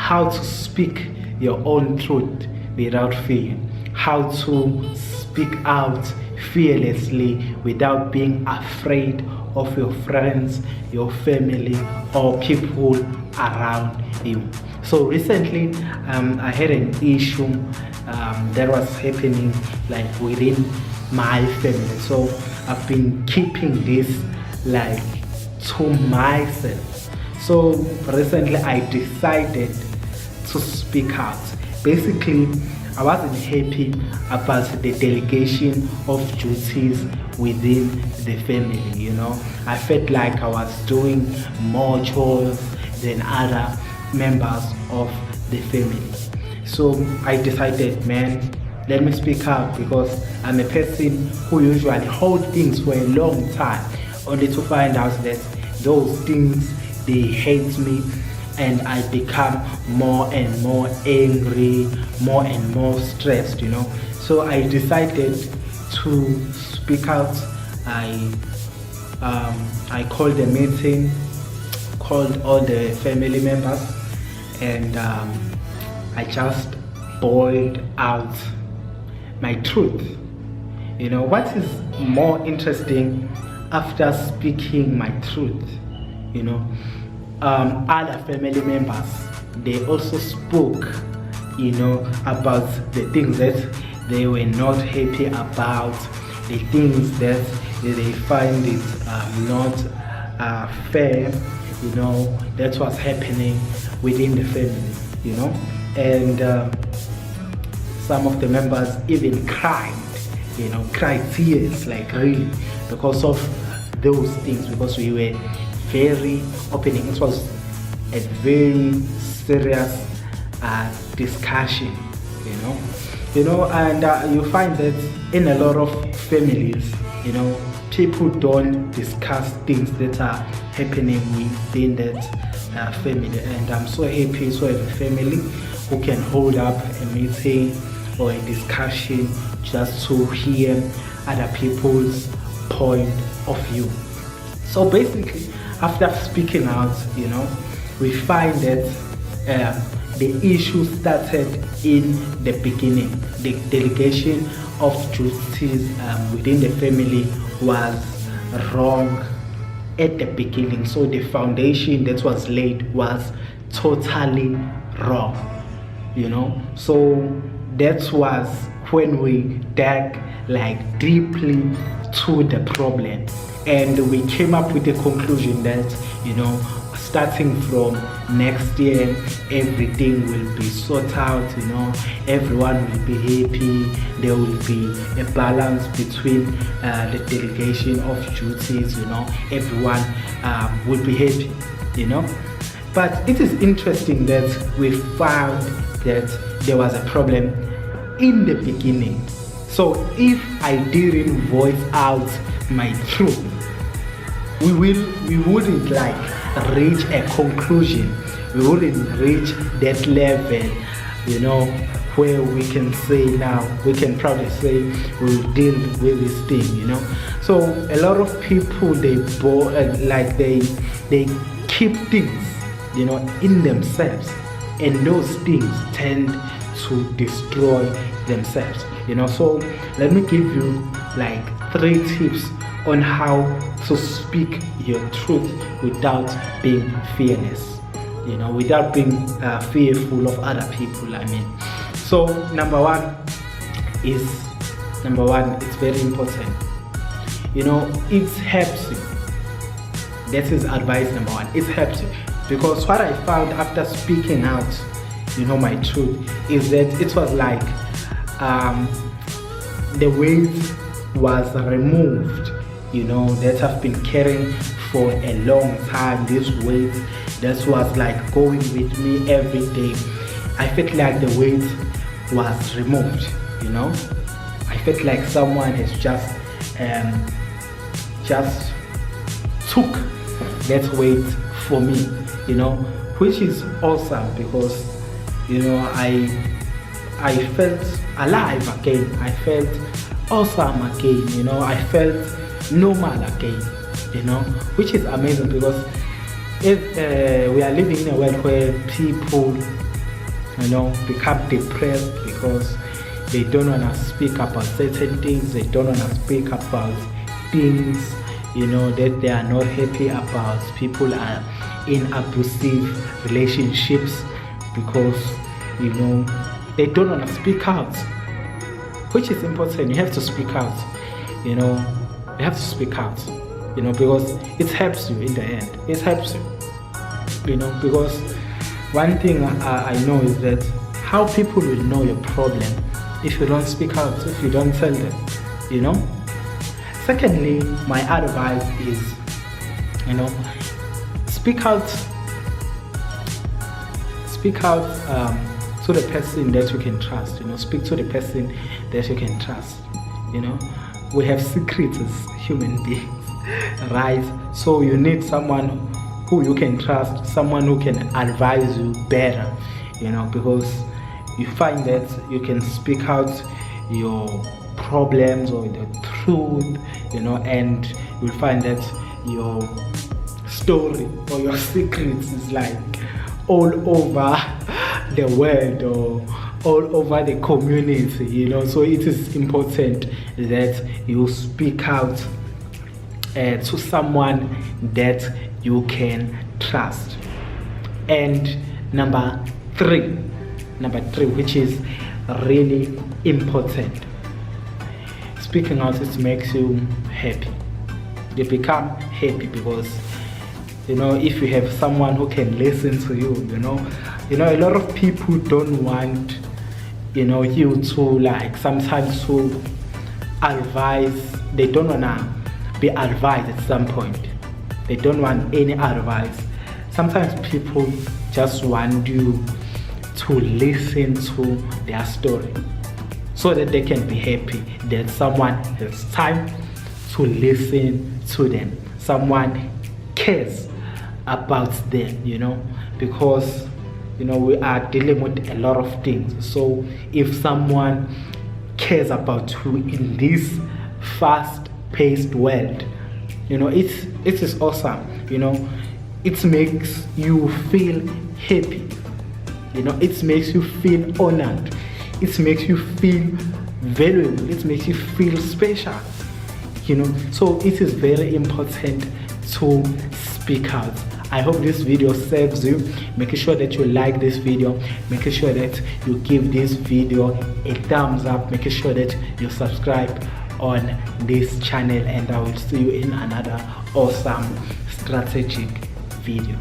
how to speak your own truth without fear, how to speak out fearlessly without being afraid of your friends, your family, or people around you. So recently I had an issue that was happening like within my family. So I've been keeping this like to myself. So recently I decided to speak out. Basically, I wasn't happy about the delegation of duties within the family, you know. I felt like I was doing more chores than other members of the family. So I decided, man, let me speak out, because I'm a person who usually hold things for a long time only to find out that those things, they hate me, and I become more and more angry, more and more stressed, you know. So I decided to speak out. I called a meeting, called all the family members, and I just boiled out my truth. You know what is more interesting after speaking my truth, you know, other family members, they also spoke, you know, about the things that they were not happy about, the things that they find it not fair, you know, that was happening within the family, you know. And some of the members even cried, you know, cried tears, like really, because of those things, because we were very opening. It was a very serious discussion, you know, and you find that in a lot of families, you know, people don't discuss things that are happening within that family. And I'm so happy to have a family who can hold up a meeting or a discussion just to hear other people's point of view. So basically, after speaking out, you know, we find that the issue started in the beginning. The delegation of duties within the family was wrong at the beginning. So the foundation that was laid was totally wrong, you know. So that was when we dug like deeply to the problem, and we came up with the conclusion that, you know, starting from next year, everything will be sorted out, you know, everyone will be happy, there will be a balance between the delegation of duties, you know, everyone will be happy, you know. But it is interesting that we found that there was a problem in the beginning. So if I didn't voice out my truth, we wouldn't like reach a conclusion. We wouldn't reach that level, you know, where we can say now, we can probably say we'll deal with this thing, you know. So a lot of people, they keep things, you know, in themselves, and those things tend to destroy themselves, you know. So let me give you like 3 tips on how to speak your truth without being fearless, you know, without being fearful of other people, I mean. So number one, it's very important, you know, it helps you. That is advice number 1. It helps you, because what I found after speaking out, you know, my truth, is that it was like the weight was removed, you know, that I've been carrying for a long time. This weight that was like going with me every day, I felt like the weight was removed, you know. I felt like someone has just took that weight for me, you know, which is awesome, because, you know, I felt alive again. I felt awesome again, you know. I felt normal again, you know, which is amazing, because if we are living in a world where people become depressed because they don't want to speak about certain things. They don't want to speak about things that they are not happy about. People are in abusive relationships because they don't want to speak out, which is important. You have to speak out. You have to speak out, because it helps you in the end. It helps you, because one thing I know is that how people will know your problem if you don't speak out, if you don't tell them, Secondly, my advice is, speak out to the person that you can trust. Speak to the person that you can trust. We have secrets as human beings, right? So you need someone who you can trust, someone who can advise you better, because you find that you can speak out your problems or the truth, and you'll find that your story or your secrets is like all over the world or all over the community, so it is important that you speak out to someone that you can trust. And number three, which is really important, speaking out, it makes you happy. You become happy because if you have someone who can listen to you, a lot of people don't want you to sometimes to advise. They don't wanna be advised at some point. They don't want any advice. Sometimes people just want you to listen to their story so that they can be happy that someone has time to listen to them. Someone cares about them, because we are dealing with a lot of things. So if someone cares about you in this fast-paced world, it is awesome. It makes you feel happy. It makes you feel honored. It makes you feel valuable. It makes you feel special. So it is very important to speak out. I hope this video serves you. Make sure that you like this video. Make sure that you give this video a thumbs up. Make sure that you subscribe on this channel, and I will see you in another awesome strategic video.